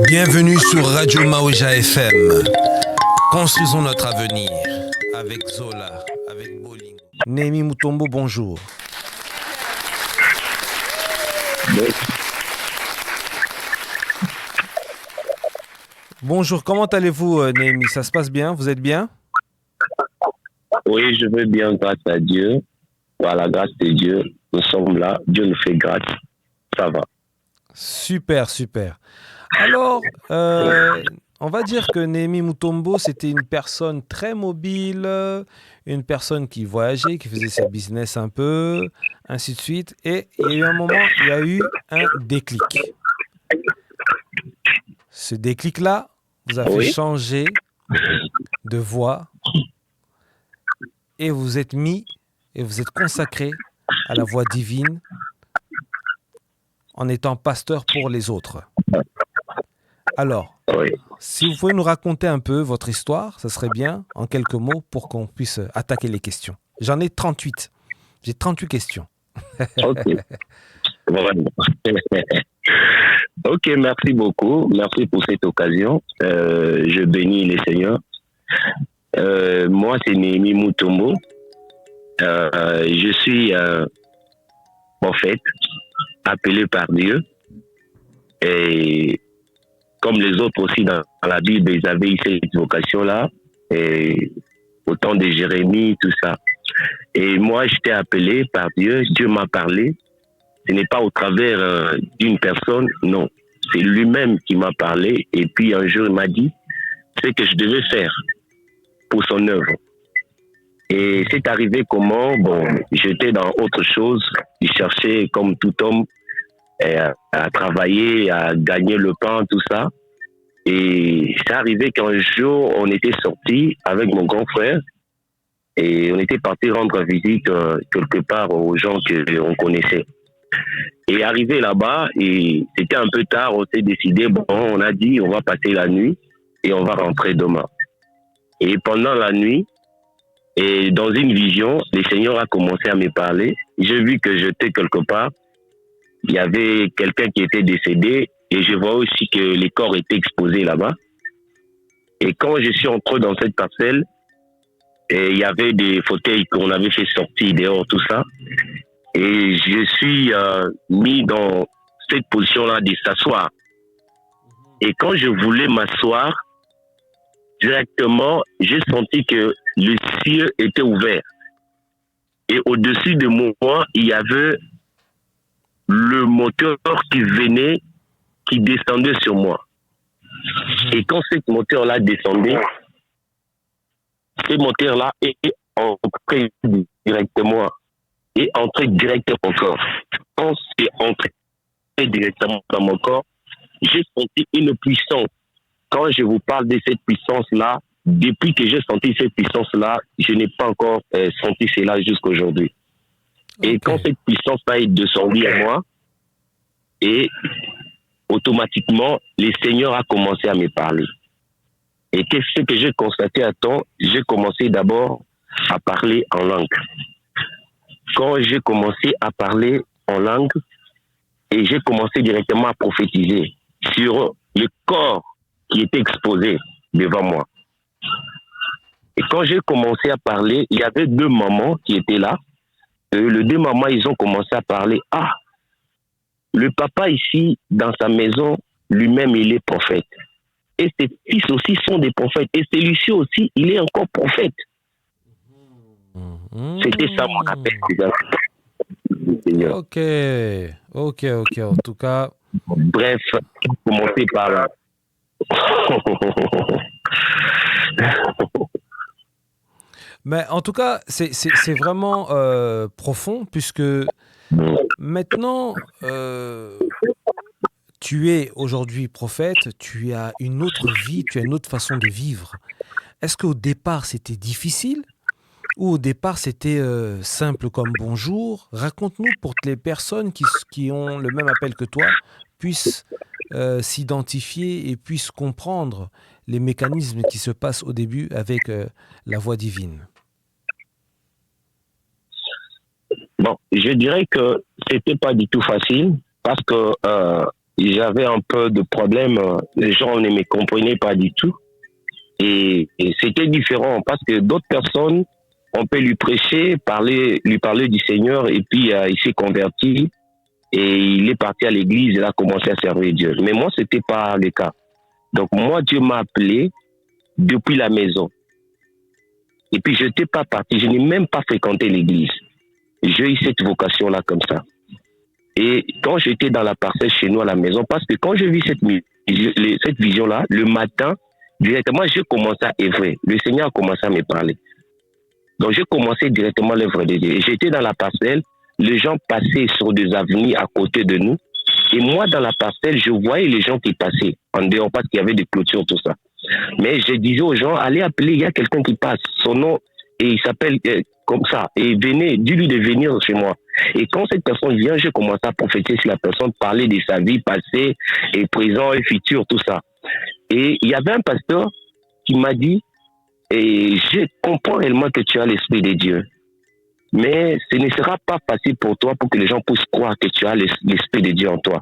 Bienvenue sur Radio Maouja FM. Construisons notre avenir avec Zola, avec Bolingo. Némi Mutombo, bonjour. Bonjour, comment allez-vous, Némi? Ça se passe bien? Vous êtes bien? Oui, je vais bien, grâce à Dieu. Par la grâce de Dieu, nous sommes là. Dieu nous fait grâce. Ça va. Super, super. Alors, on va dire que Némi Mutombo, c'était une personne très mobile, une personne qui voyageait, qui faisait ses business un peu, ainsi de suite. Et il y a eu un moment, il y a eu un déclic. Ce déclic-là vous a fait changer de voie et vous êtes mis et vous êtes consacré à la voie divine en étant pasteur pour les autres. Alors, si vous pouvez nous raconter un peu votre histoire, ça serait bien, en quelques mots, pour qu'on puisse attaquer les questions. J'en ai 38. J'ai 38 questions. Ok. Vraiment. Ok, merci beaucoup. Merci pour cette occasion. Je bénis les seigneurs. Moi, c'est Némi Mutombo. Je suis prophète, appelé par Dieu. Et comme les autres aussi dans la Bible, ils avaient eu cette vocation-là. Et au temps de Jérémie, tout ça. Et moi, j'étais appelé par Dieu. Dieu m'a parlé. Ce n'est pas au travers d'une personne, non. C'est lui-même qui m'a parlé. Et puis un jour, il m'a dit ce que je devais faire pour son œuvre. Et c'est arrivé comment? Bon, j'étais dans autre chose. Je cherchais, comme tout homme, à travailler, à gagner le pain, tout ça. Et c'est arrivé qu'un jour, on était sortis avec mon grand frère et on était parti rendre visite quelque part aux gens qu'on connaissait. Et arrivé là-bas, et c'était un peu tard, on s'est décidé, bon, on a dit, on va passer la nuit et on va rentrer demain. Et pendant la nuit, et dans une vision, le Seigneur a commencé à me parler. J'ai vu que j'étais quelque part. Il y avait quelqu'un qui était décédé et je vois aussi que les corps étaient exposés là-bas. Et quand je suis entré dans cette parcelle, et il y avait des fauteuils qu'on avait fait sortir dehors, tout ça. Et je suis mis dans cette position-là de s'asseoir. Et quand je voulais m'asseoir, directement, j'ai senti que le ciel était ouvert. Et au-dessus de moi, il y avait le moteur qui venait, qui descendait sur moi. Et quand ce moteur-là descendait, ce moteur-là est entré directement. Et entré directement dans mon corps. Quand c'est entré directement dans mon corps, j'ai senti une puissance. Quand je vous parle de cette puissance-là, depuis que j'ai senti cette puissance-là, je n'ai pas encore senti cela jusqu'à aujourd'hui. Okay. Et quand cette puissance-là est descendue à moi, et automatiquement, le Seigneur a commencé à me parler. Et qu'est-ce que j'ai constaté à temps? J'ai commencé d'abord à parler en langue. Quand j'ai commencé à parler en langue, et j'ai commencé directement à prophétiser sur le corps qui était exposé devant moi. Et quand j'ai commencé à parler, il y avait deux mamans qui étaient là. Les deux mamans, ils ont commencé à parler. Ah, le papa ici, dans sa maison, lui-même, il est prophète. Et ses fils aussi sont des prophètes. Et celui-ci aussi, il est encore prophète. C'était ça mon appel. Ok. En tout cas. Bref, commencer par là. Mais en tout cas, c'est vraiment profond, puisque maintenant, tu es aujourd'hui prophète, tu as une autre vie, tu as une autre façon de vivre. Est-ce qu'au départ, c'était difficile ou au départ, c'était simple comme bonjour? Raconte-nous pour que les personnes qui ont le même appel que toi puissent s'identifier et puissent comprendre les mécanismes qui se passent au début avec la voix divine. Bon, je dirais que c'était pas du tout facile parce que j'avais un peu de problème. Les gens ne me comprenaient pas du tout. Et c'était différent parce que d'autres personnes, on peut lui prêcher, lui parler du Seigneur et puis il s'est converti et il est parti à l'église et il a commencé à servir Dieu. Mais moi, ce n'était pas le cas. Donc moi, Dieu m'a appelé depuis la maison. Et puis je n'étais pas parti, je n'ai même pas fréquenté l'église. J'ai eu cette vocation-là comme ça. Et quand j'étais dans la parcelle chez nous à la maison, parce que quand je vis cette vision-là, le matin, directement, j'ai commencé à œuvrer. Le Seigneur a commencé à me parler. Donc, j'ai commencé directement l'œuvre de Dieu. Et j'étais dans la parcelle, les gens passaient sur des avenues à côté de nous. Et moi, dans la parcelle, je voyais les gens qui passaient en dehors parce qu'il y avait des clôtures, tout ça. Mais je disais aux gens, allez appeler, il y a quelqu'un qui passe. Son nom, et il s'appelle comme ça. Et venez, dis-lui de venir chez moi. Et quand cette personne vient, j'ai commencé à prophétiser sur la personne, parler de sa vie passée et présent et futur, tout ça. Et il y avait un pasteur qui m'a dit, et je comprends réellement que tu as l'Esprit de Dieu. Mais ce ne sera pas facile pour toi pour que les gens puissent croire que tu as l'Esprit de Dieu en toi.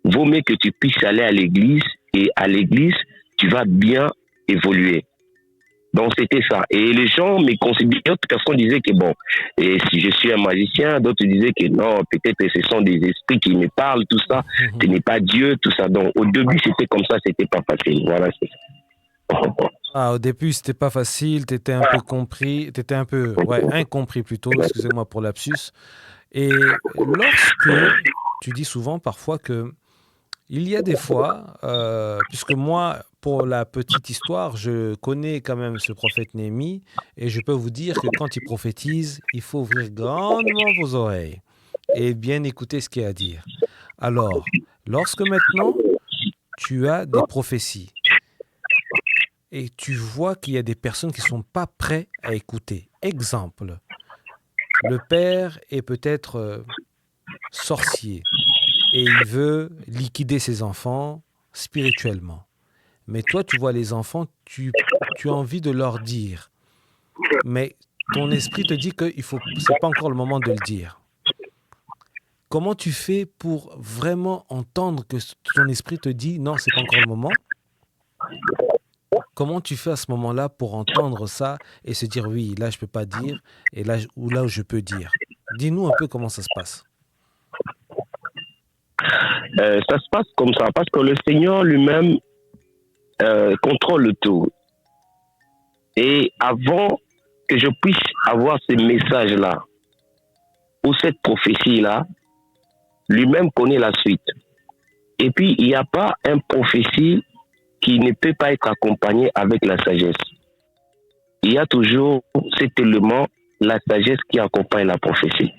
Vaut mieux que tu puisses aller à l'église et à l'église, tu vas bien évoluer. Donc c'était ça. Et les gens me considéraient, d'autres personnes disaient que bon, et si je suis un magicien, d'autres disaient que non, peut-être que ce sont des esprits qui me parlent, tout ça, ce n'est pas Dieu, tout ça. Donc au début c'était comme ça, c'était pas facile. Voilà, c'est ça. Ah, au début, c'était pas facile, tu étais un peu compris, tu étais un peu, ouais, incompris plutôt, excusez-moi pour lapsus. Et lorsque tu dis souvent parfois que il y a des fois, puisque moi, pour la petite histoire, je connais quand même ce prophète Néhémie, et je peux vous dire que quand il prophétise, il faut ouvrir grandement vos oreilles et bien écouter ce qu'il a à dire. Alors, lorsque maintenant tu as des prophéties et tu vois qu'il y a des personnes qui ne sont pas prêtes à écouter, exemple, le père est peut-être sorcier et il veut liquider ses enfants spirituellement. Mais toi, tu vois les enfants, tu as envie de leur dire. Mais ton esprit te dit que ce n'est pas encore le moment de le dire. Comment tu fais pour vraiment entendre que ton esprit te dit non, c'est pas encore le moment? Comment tu fais à ce moment-là pour entendre ça et se dire oui, là je peux pas dire et là où je peux dire? Dis-nous un peu comment ça se passe. Ça se passe comme ça parce que le Seigneur lui-même contrôle le tout. Et avant que je puisse avoir ce message-là ou cette prophétie-là, lui-même connaît la suite. Et puis, il n'y a pas une prophétie qui ne peut pas être accompagnée avec la sagesse. Il y a toujours cet élément, la sagesse qui accompagne la prophétie.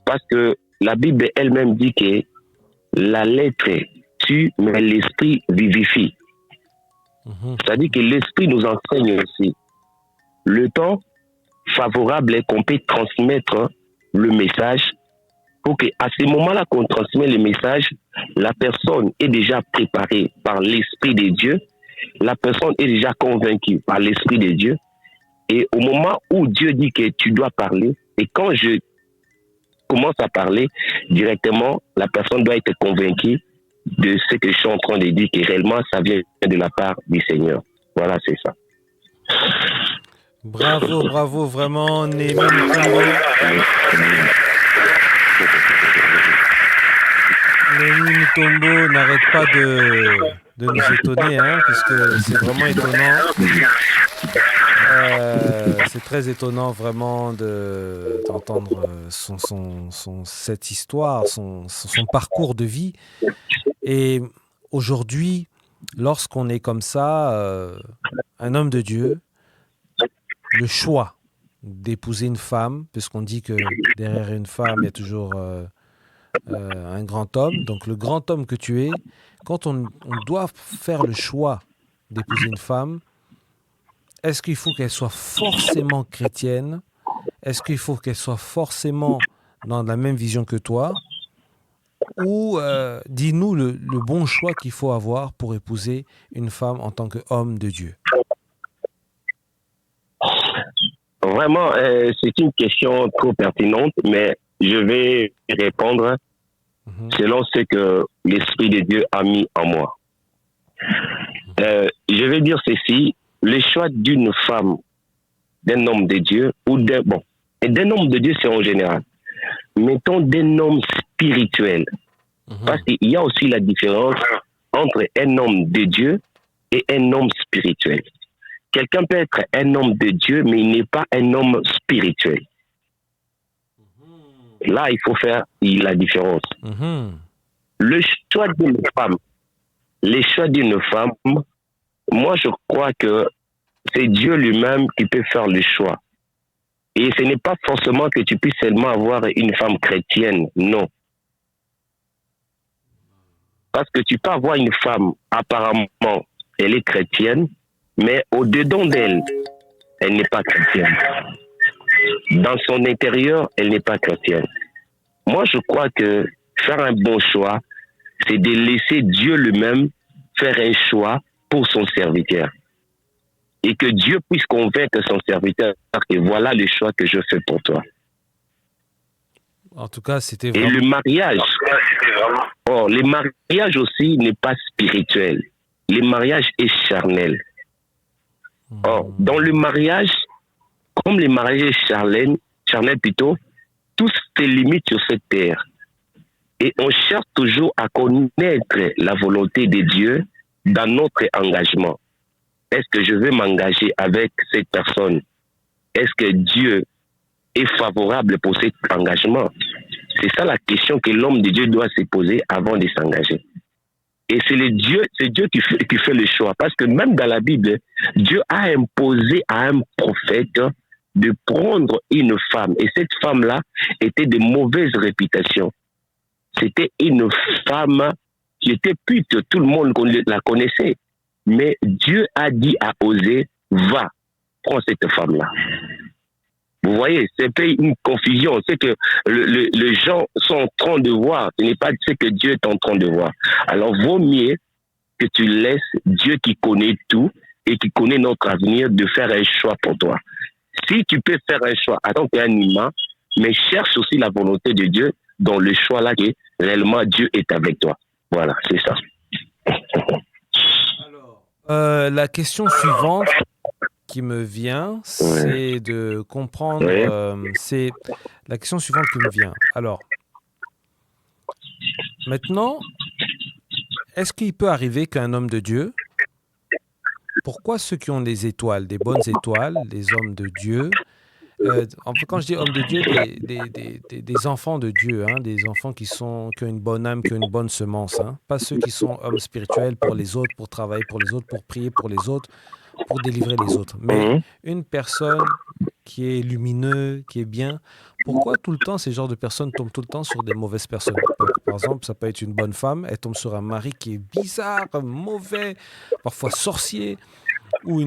Parce que la Bible elle-même dit que la lettre tue, mais l'esprit vivifie. C'est-à-dire que l'esprit nous enseigne aussi. Le temps favorable est qu'on peut transmettre le message pour qu'à ce moment-là qu'on transmet le message, la personne est déjà préparée par l'Esprit de Dieu, la personne est déjà convaincue par l'Esprit de Dieu, et au moment où Dieu dit que tu dois parler, et quand je commence à parler, directement, la personne doit être convaincue de ce que je suis en train de dire, que réellement ça vient de la part du Seigneur. Voilà, c'est ça. Bravo, bravo, vraiment, Néhémie Mutombo. Néhémie Mutombo n'arrête pas de nous étonner, hein, puisque c'est vraiment étonnant. C'est très étonnant vraiment d'entendre cette histoire, son parcours de vie. Et aujourd'hui, lorsqu'on est comme ça, un homme de Dieu, le choix d'épouser une femme, puisqu'on dit que derrière une femme, il y a toujours un grand homme. Donc le grand homme que tu es, quand on doit faire le choix d'épouser une femme, est-ce qu'il faut qu'elle soit forcément chrétienne? Est-ce qu'il faut qu'elle soit forcément dans la même vision que toi? Ou dis-nous le bon choix qu'il faut avoir pour épouser une femme en tant qu'homme de Dieu? Vraiment, c'est une question trop pertinente, mais je vais répondre selon ce que l'Esprit de Dieu a mis en moi. Je vais dire ceci, le choix d'une femme, d'un homme de Dieu, ou d'un homme de Dieu, c'est en général. Mettons d'un homme spirituel. Parce qu'il y a aussi la différence entre un homme de Dieu et un homme spirituel. Quelqu'un peut être un homme de Dieu, mais il n'est pas un homme spirituel. Là, il faut faire la différence. Le choix d'une femme, moi, je crois que c'est Dieu lui-même qui peut faire le choix. Et ce n'est pas forcément que tu puisses seulement avoir une femme chrétienne, non. Parce que tu peux avoir une femme, apparemment, elle est chrétienne, mais au-dedans d'elle, elle n'est pas chrétienne. Dans son intérieur, elle n'est pas chrétienne. Moi, je crois que faire un bon choix, c'est de laisser Dieu lui-même faire un choix pour son serviteur. Et que Dieu puisse convaincre son serviteur que voilà le choix que je fais pour toi. En tout cas, c'était vraiment... Et le mariage aussi n'est pas spirituel. Le mariage est charnel. Or, dans le mariage, comme le mariage est charnel plutôt, tout se limite sur cette terre. Et on cherche toujours à connaître la volonté de Dieu dans notre engagement. Est-ce que je vais m'engager avec cette personne? Est-ce que Dieu est favorable pour cet engagement? C'est ça la question que l'homme de Dieu doit se poser avant de s'engager. Et c'est Dieu qui fait le choix. Parce que même dans la Bible, Dieu a imposé à un prophète de prendre une femme. Et cette femme-là était de mauvaise réputation. C'était une femme qui était pute. Tout le monde la connaissait. Mais Dieu a dit à Osée, va, prends cette femme-là. Vous voyez, c'est une confusion. C'est que les gens sont en train de voir. Ce n'est pas ce que Dieu est en train de voir. Alors, vaut mieux que tu laisses Dieu qui connaît tout et qui connaît notre avenir de faire un choix pour toi. Si tu peux faire un choix en tant qu'un humain, mais cherche aussi la volonté de Dieu dans le choix-là que réellement Dieu est avec toi. Voilà, c'est ça. Alors, la question suivante qui me vient, c'est de comprendre. C'est la question suivante qui me vient. Alors, maintenant, est-ce qu'il peut arriver qu'un homme de Dieu, pourquoi ceux qui ont des étoiles, des bonnes étoiles, les hommes de Dieu, quand je dis hommes de Dieu, des enfants de Dieu, hein, des enfants qui ont une bonne âme, qui ont une bonne semence, hein, pas ceux qui sont hommes spirituels pour les autres, pour travailler pour les autres, pour prier pour les autres, pour délivrer les autres. Mais une personne qui est lumineuse, qui est bien, pourquoi tout le temps ces genres de personnes tombent tout le temps sur des mauvaises personnes? Par exemple, ça peut être une bonne femme, elle tombe sur un mari qui est bizarre, mauvais, parfois sorcier, ou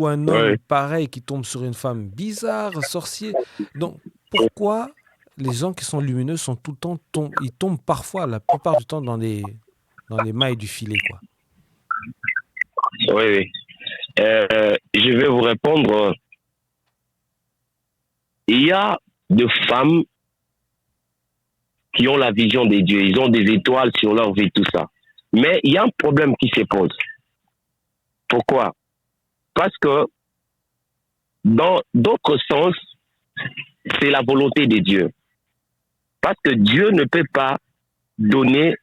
un homme pareil qui tombe sur une femme bizarre, sorcier. Donc, pourquoi les gens qui sont lumineux sont tout le temps ils tombent parfois, la plupart du temps, dans les mailles du filet, quoi? Oui. Je vais vous répondre. Il y a des femmes qui ont la vision de Dieu. Ils ont des étoiles sur leur vie, tout ça. Mais il y a un problème qui se pose. Pourquoi? Parce que dans d'autres sens, c'est la volonté de Dieu. Parce que Dieu ne peut pas donner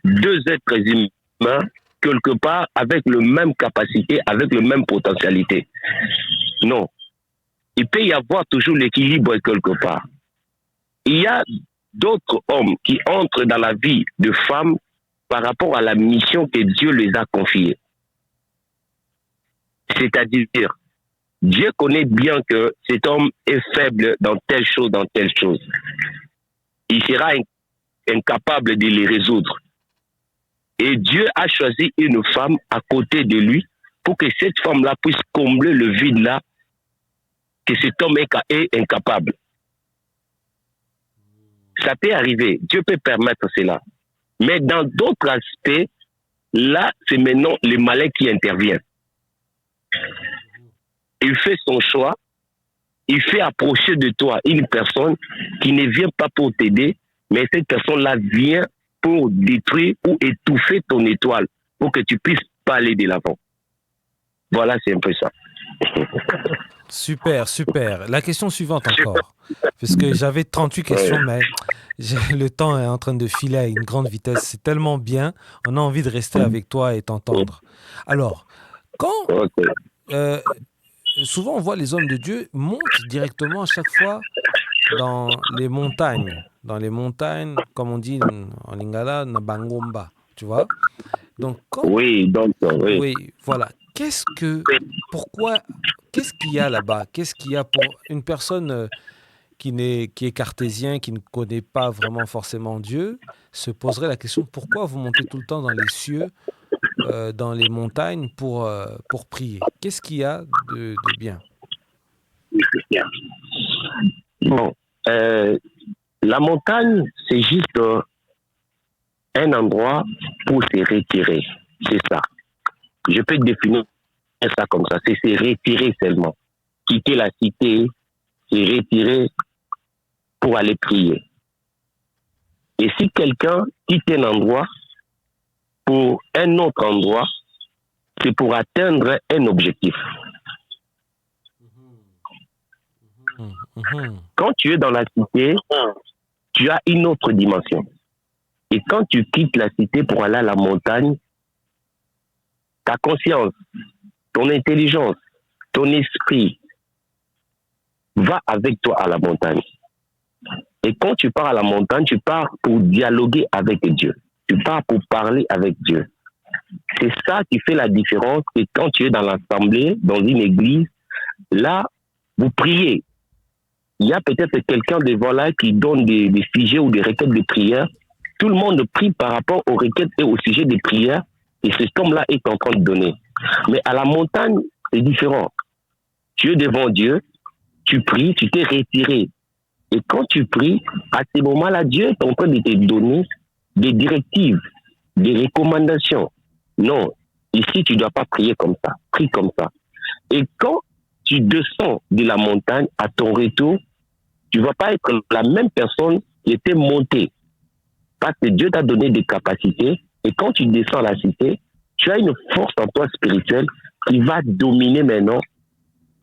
deux êtres humains quelque part avec la même capacité, avec la même potentialité. Non. Il peut y avoir toujours l'équilibre quelque part. Il y a d'autres hommes qui entrent dans la vie de femmes par rapport à la mission que Dieu les a confiée. C'est-à-dire, Dieu connaît bien que cet homme est faible dans telle chose, dans telle chose. Il sera incapable de les résoudre. Et Dieu a choisi une femme à côté de lui pour que cette femme-là puisse combler le vide-là que cet homme est incapable. Ça peut arriver. Dieu peut permettre cela. Mais dans d'autres aspects, là, c'est maintenant le malin qui intervient. Il fait son choix. Il fait approcher de toi une personne qui ne vient pas pour t'aider, mais cette personne-là vient pour détruire ou étouffer ton étoile pour que tu puisses pas aller de l'avant. Voilà, c'est un peu ça. Super, super. La question suivante encore, puisque j'avais 38 Ouais. questions, mais le temps est en train de filer à une grande vitesse. C'est tellement bien, on a envie de rester avec toi et t'entendre. Alors, quand Ok. euh, souvent on voit les hommes de Dieu montent directement à chaque fois dans les montagnes, comme on dit en lingala, na bangomba, tu vois. Donc quand Oui, donc, oui. oui, voilà. Pourquoi, qu'est-ce qu'il y a là-bas? Qu'est-ce qu'il y a pour une personne qui est cartésien, qui ne connaît pas vraiment forcément Dieu, se poserait la question pourquoi vous montez tout le temps dans les cieux, dans les montagnes pour prier? Qu'est-ce qu'il y a de bien? Bon, euh, la montagne, c'est juste un endroit pour se retirer. C'est ça. Je peux définir ça comme ça. C'est se retirer seulement. Quitter la cité, se retirer pour aller prier. Et si quelqu'un quitte un endroit pour un autre endroit, c'est pour atteindre un objectif. Mhm, mhm. Quand tu es dans la cité, tu as une autre dimension. Et quand tu quittes la cité pour aller à la montagne, ta conscience, ton intelligence, ton esprit va avec toi à la montagne. Et quand tu pars à la montagne, tu pars pour dialoguer avec Dieu. Tu pars pour parler avec Dieu. C'est ça qui fait la différence. Et quand tu es dans l'assemblée, dans une église, là, vous priez. Il y a peut-être quelqu'un devant là qui donne des sujets ou des requêtes de prière. Tout le monde prie par rapport aux requêtes et aux sujets de prière. Et cet homme-là est en train de donner. Mais à la montagne, c'est différent. Tu es devant Dieu, tu pries, tu t'es retiré. Et quand tu pries, à ce moment-là, Dieu est en train de te donner des directives, des recommandations. Non, ici, tu ne dois pas prier comme ça. Prie comme ça. Et quand tu descends de la montagne à ton retour, tu ne vas pas être la même personne qui était montée. Parce que Dieu t'a donné des capacités. Et quand tu descends à la cité, tu as une force en toi spirituelle qui va dominer maintenant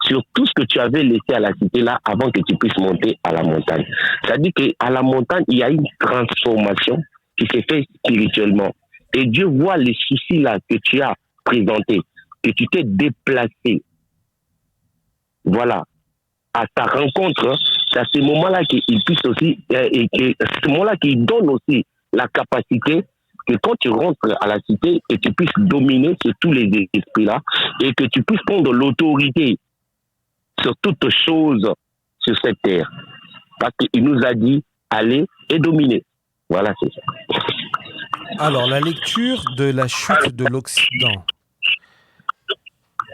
sur tout ce que tu avais laissé à la cité là avant que tu puisses monter à la montagne. C'est-à-dire qu'à la montagne, il y a une transformation qui s'est faite spirituellement. Et Dieu voit les soucis là que tu as présentés, que tu t'es déplacé. Voilà. À ta rencontre, c'est à ce moment-là qu'il puisse aussi, et à ce moment-là qu'il donne aussi la capacité que quand tu rentres à la cité, que tu puisses dominer sur tous les esprits-là et que tu puisses prendre l'autorité sur toutes choses sur cette terre. Parce qu'il nous a dit, allez et dominez. Voilà, c'est ça. Alors, la lecture de la chute de l'Occident.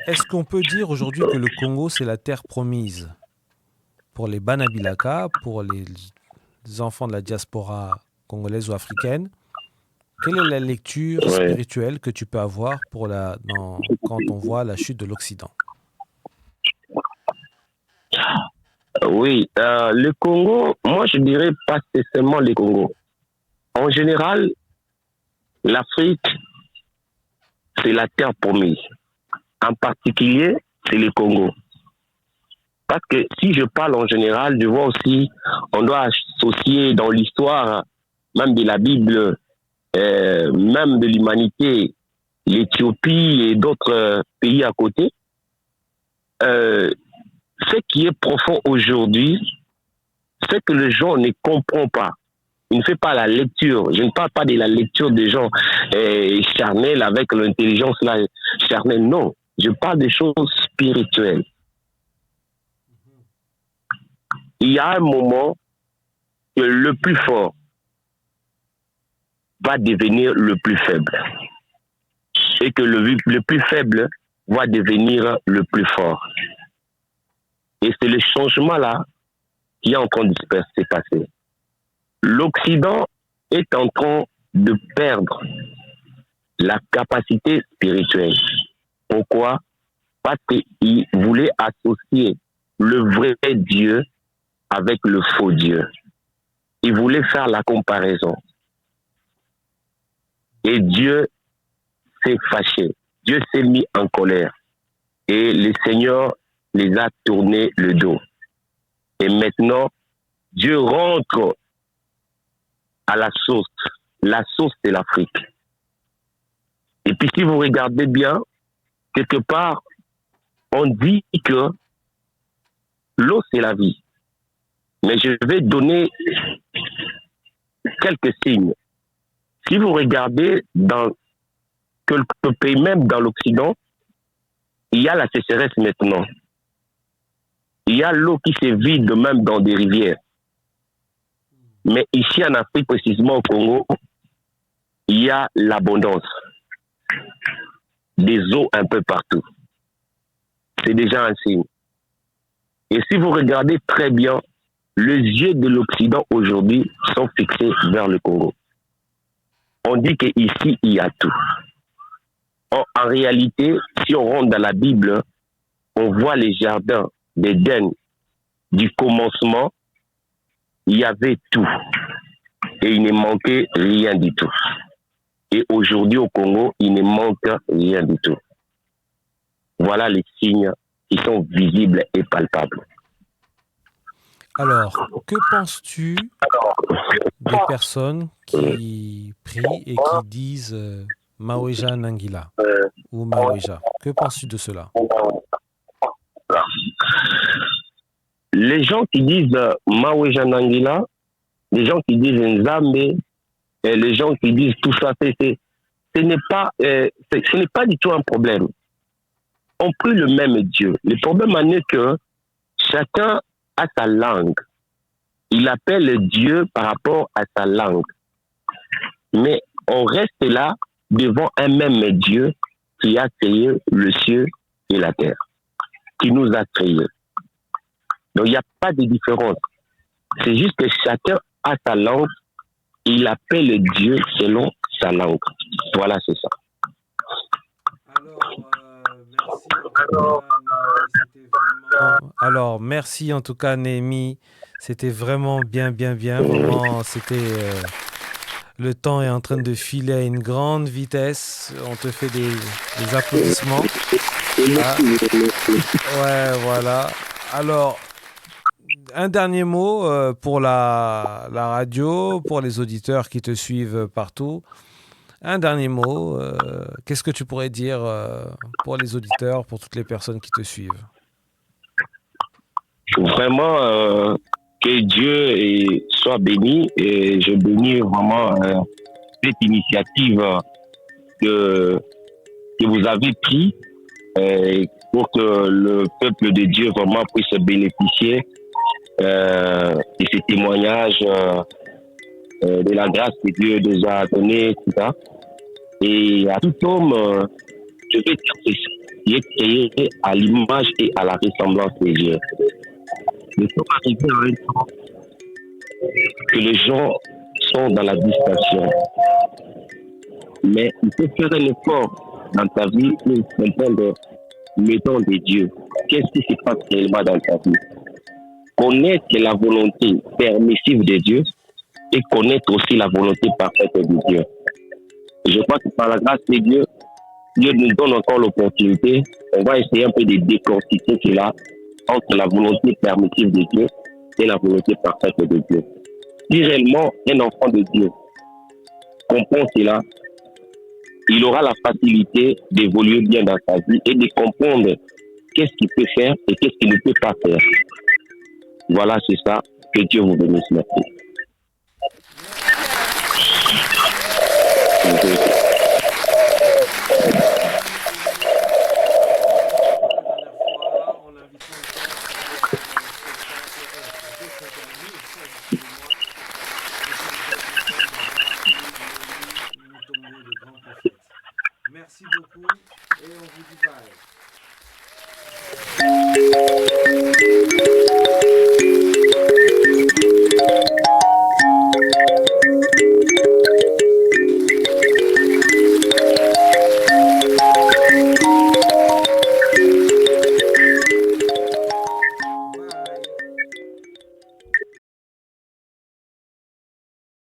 Est-ce qu'on peut dire aujourd'hui que le Congo, c'est la terre promise pour les Banabilaka, pour les enfants de la diaspora congolaise ou africaine? Quelle est la lecture Ouais. spirituelle que tu peux avoir quand on voit la chute de l'Occident? Oui, le Congo, moi je dirais pas seulement le Congo. En général, l'Afrique, c'est la terre promise. En particulier, c'est le Congo. Parce que si je parle en général, je vois aussi, on doit associer dans l'histoire, même de la Bible, même de l'humanité, l'Éthiopie et d'autres pays à côté. Ce qui est profond aujourd'hui, c'est que les gens ne comprennent pas. Il ne fait pas la lecture. Je ne parle pas de la lecture des gens charnels avec l'intelligence là, charnelle. Non, je parle des choses spirituelles. Il y a un moment que le plus fort va devenir le plus faible. Et que le plus faible va devenir le plus fort. Et c'est le changement là qui est en train de se passer. L'Occident est en train de perdre la capacité spirituelle. Pourquoi? Parce qu'il voulait associer le vrai Dieu avec le faux Dieu. Il voulait faire la comparaison. Et Dieu s'est fâché. Dieu s'est mis en colère. Et le Seigneur les a tourné le dos. Et maintenant, Dieu rentre à la source. La source, c'est l'Afrique. Et puis si vous regardez bien, quelque part, on dit que l'eau, c'est la vie. Mais je vais donner quelques signes. Si vous regardez dans quelques pays, même dans l'Occident, il y a la sécheresse maintenant. Il y a l'eau qui se vide même dans des rivières. Mais ici en Afrique, précisément au Congo, il y a l'abondance des eaux un peu partout. C'est déjà un signe. Et si vous regardez très bien, les yeux de l'Occident aujourd'hui sont fixés vers le Congo. On dit qu'ici, il y a tout. En réalité, si on rentre dans la Bible, on voit les jardins d'Éden du commencement, il y avait tout. Et il ne manquait rien du tout. Et aujourd'hui, au Congo, il ne manque rien du tout. Voilà les signes qui sont visibles et palpables. Alors, que penses-tu des personnes qui prient et qui disent Maweja Nangila ou Maweja? Que penses-tu de cela? Les gens qui disent Maweja Nangila, les gens qui disent Nzambe, et les gens qui disent tout ça, ce n'est pas du tout un problème. On prie le même Dieu. Le problème en est que chacun a sa langue. Il appelle Dieu par rapport à sa langue. Mais on reste là devant un même Dieu qui a créé le ciel et la terre, qui nous a créés. Donc il n'y a pas de différence. C'est juste que chacun a sa langue. Il appelle Dieu selon sa langue. Voilà, c'est ça. Alors, merci en tout cas, Néhémie. C'était vraiment bien. Vraiment, c'était... le temps est en train de filer à une grande vitesse. On te fait des applaudissements. Ah. Ouais, voilà. Alors, un dernier mot pour la radio, pour les auditeurs qui te suivent partout. Un dernier mot. Qu'est-ce que tu pourrais dire pour les auditeurs, pour toutes les personnes qui te suivent? Vraiment, que Dieu soit béni. Et je bénis vraiment cette initiative que vous avez prise pour que le peuple de Dieu vraiment puisse bénéficier de ces témoignages de la grâce que Dieu nous a donnée, etc. Et à tout homme, je vais dire ceci, qui est créé à l'image et à la ressemblance de Dieu. Nous sommes arrivés à un temps que les gens sont dans la distraction. Mais il faut faire un effort dans ta vie pour comprendre le temps de Dieu. Qu'est-ce qui se passe réellement dans ta vie? Connaître la volonté permissive de Dieu et connaître aussi la volonté parfaite de Dieu. Et je crois que par la grâce de Dieu, Dieu nous donne encore l'opportunité. On va essayer un peu de décortiquer cela entre la volonté permissive de Dieu et la volonté parfaite de Dieu. Si réellement un enfant de Dieu comprend cela, il aura la facilité d'évoluer bien dans sa vie et de comprendre qu'est-ce qu'il peut faire et qu'est-ce qu'il ne peut pas faire. Voilà, c'est ça. Que Dieu vous bénisse. Merci.